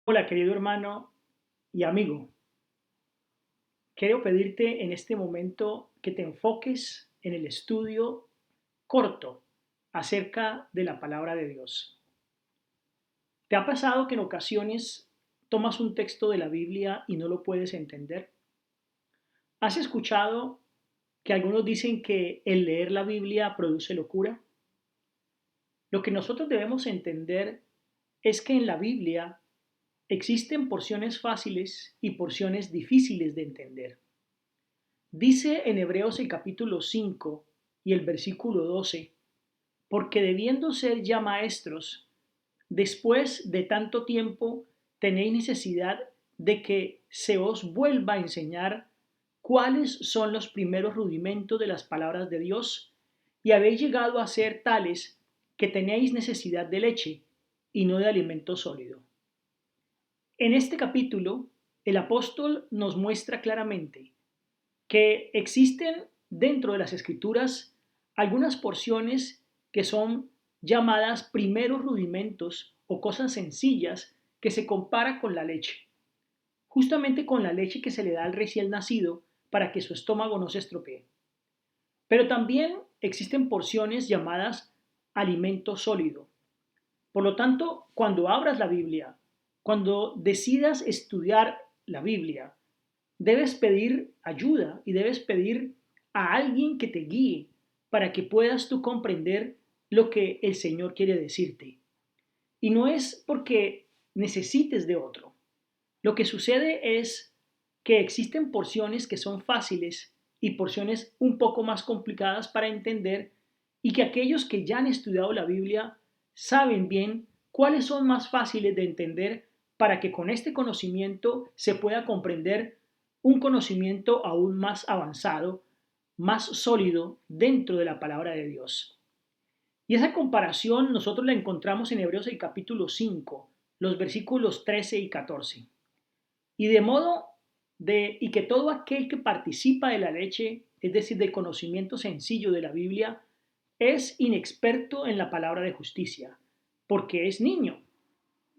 Hola, querido hermano y amigo. Quiero pedirte en este momento que te enfoques en el estudio corto acerca de la palabra de Dios. ¿Te ha pasado que en ocasiones tomas un texto de la Biblia y no lo puedes entender? ¿Has escuchado que algunos dicen que el leer la Biblia produce locura? Lo que nosotros debemos entender es que en la Biblia existen porciones fáciles y porciones difíciles de entender. Dice en Hebreos el capítulo 5 y el versículo 12: porque debiendo ser ya maestros, después de tanto tiempo tenéis necesidad de que se os vuelva a enseñar cuáles son los primeros rudimentos de las palabras de Dios, y habéis llegado a ser tales que tenéis necesidad de leche y no de alimento sólido. En este capítulo, el apóstol nos muestra claramente que existen dentro de las escrituras algunas porciones que son llamadas primeros rudimentos o cosas sencillas que se compara con la leche, justamente con la leche que se le da al recién nacido para que su estómago no se estropee. Pero también existen porciones llamadas alimento sólido. Por lo tanto, cuando abras la Biblia, cuando decidas estudiar la Biblia, debes pedir ayuda y debes pedir a alguien que te guíe para que puedas tú comprender lo que el Señor quiere decirte. Y no es porque necesites de otro. Lo que sucede es que existen porciones que son fáciles y porciones un poco más complicadas para entender, y que aquellos que ya han estudiado la Biblia saben bien cuáles son más fáciles de entender para que con este conocimiento se pueda comprender un conocimiento aún más avanzado, más sólido dentro de la palabra de Dios. Y esa comparación nosotros la encontramos en Hebreos el capítulo 5, los versículos 13 y 14. Y de modo y que todo aquel que participa de la leche, es decir, del conocimiento sencillo de la Biblia, es inexperto en la palabra de justicia, porque es niño,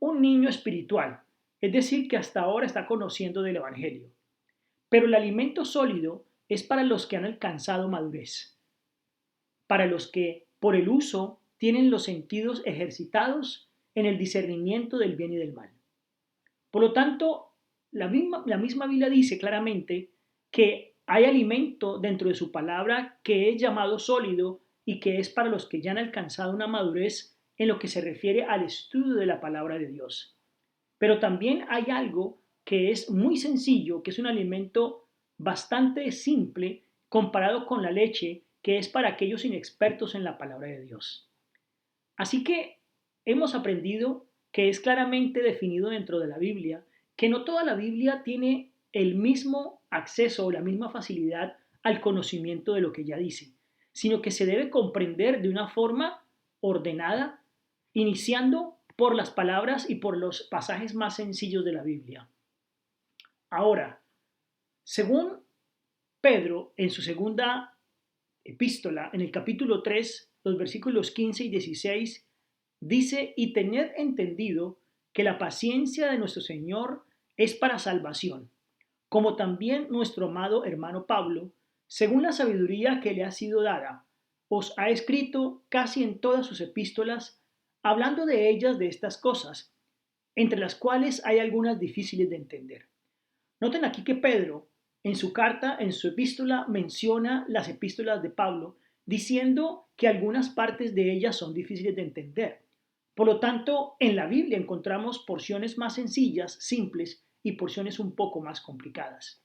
un niño espiritual, es decir, que hasta ahora está conociendo del Evangelio. Pero el alimento sólido es para los que han alcanzado madurez, para los que por el uso tienen los sentidos ejercitados en el discernimiento del bien y del mal. Por lo tanto, la misma Biblia dice claramente que hay alimento dentro de su palabra que es llamado sólido y que es para los que ya han alcanzado una madurez en lo que se refiere al estudio de la palabra de Dios. Pero también hay algo que es muy sencillo, que es un alimento bastante simple comparado con la leche, que es para aquellos inexpertos en la palabra de Dios. Así que hemos aprendido que es claramente definido dentro de la Biblia que no toda la Biblia tiene el mismo acceso o la misma facilidad al conocimiento de lo que ya dice, sino que se debe comprender de una forma ordenada, iniciando por las palabras y por los pasajes más sencillos de la Biblia. Ahora, según Pedro, en su segunda epístola, en el capítulo 3, los versículos 15 y 16, dice: y tened entendido que la paciencia de nuestro Señor es para salvación, como también nuestro amado hermano Pablo, según la sabiduría que le ha sido dada, os ha escrito casi en todas sus epístolas, hablando de ellas, de estas cosas, entre las cuales hay algunas difíciles de entender. Noten aquí que Pedro, en su carta, en su epístola, menciona las epístolas de Pablo, diciendo que algunas partes de ellas son difíciles de entender. Por lo tanto, en la Biblia encontramos porciones más sencillas, simples, y porciones un poco más complicadas.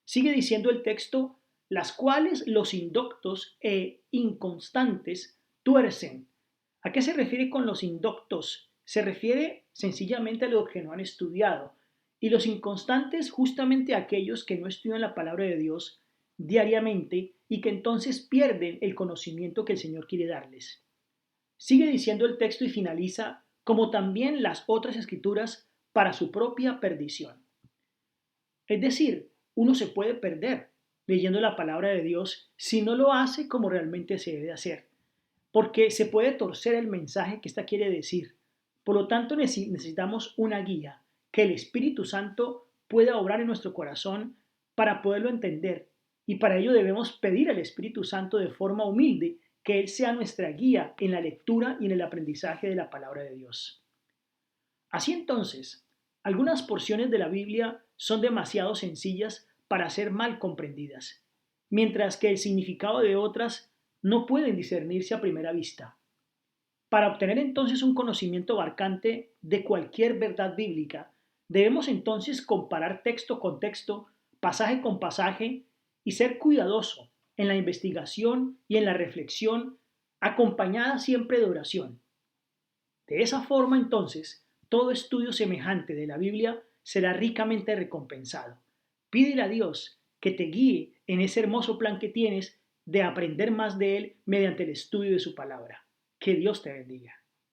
Sigue diciendo el texto: las cuales los indoctos e inconstantes tuercen. ¿A qué se refiere con los indoctos? Se refiere sencillamente a los que no han estudiado, y los inconstantes justamente a aquellos que no estudian la palabra de Dios diariamente y que entonces pierden el conocimiento que el Señor quiere darles. Sigue diciendo el texto y finaliza: como también las otras escrituras para su propia perdición. Es decir, uno se puede perder leyendo la palabra de Dios si no lo hace como realmente se debe hacer, porque se puede torcer el mensaje que ésta quiere decir. Por lo tanto, necesitamos una guía, que el Espíritu Santo pueda obrar en nuestro corazón para poderlo entender. Y para ello debemos pedir al Espíritu Santo de forma humilde que Él sea nuestra guía en la lectura y en el aprendizaje de la palabra de Dios. Así entonces, algunas porciones de la Biblia son demasiado sencillas para ser mal comprendidas, mientras que el significado de otras no pueden discernirse a primera vista. Para obtener entonces un conocimiento abarcante de cualquier verdad bíblica, debemos entonces comparar texto con texto, pasaje con pasaje y ser cuidadoso en la investigación y en la reflexión, acompañada siempre de oración. De esa forma entonces, todo estudio semejante de la Biblia será ricamente recompensado. Pídele a Dios que te guíe en ese hermoso plan que tienes de aprender más de Él mediante el estudio de su palabra. Que Dios te bendiga.